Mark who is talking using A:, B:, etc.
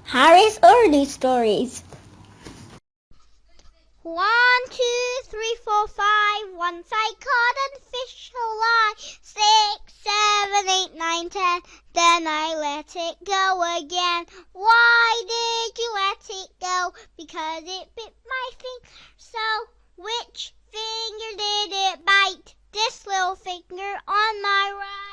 A: Harry's Urdu Stories.
B: 1, 2, 3, 4, 5. Once I caught a fish alive. 6, 7, 8, 9, 10. Then I let it go again. Why did you let it go? Because it bit my finger. So which finger did it bite? This little finger on my right.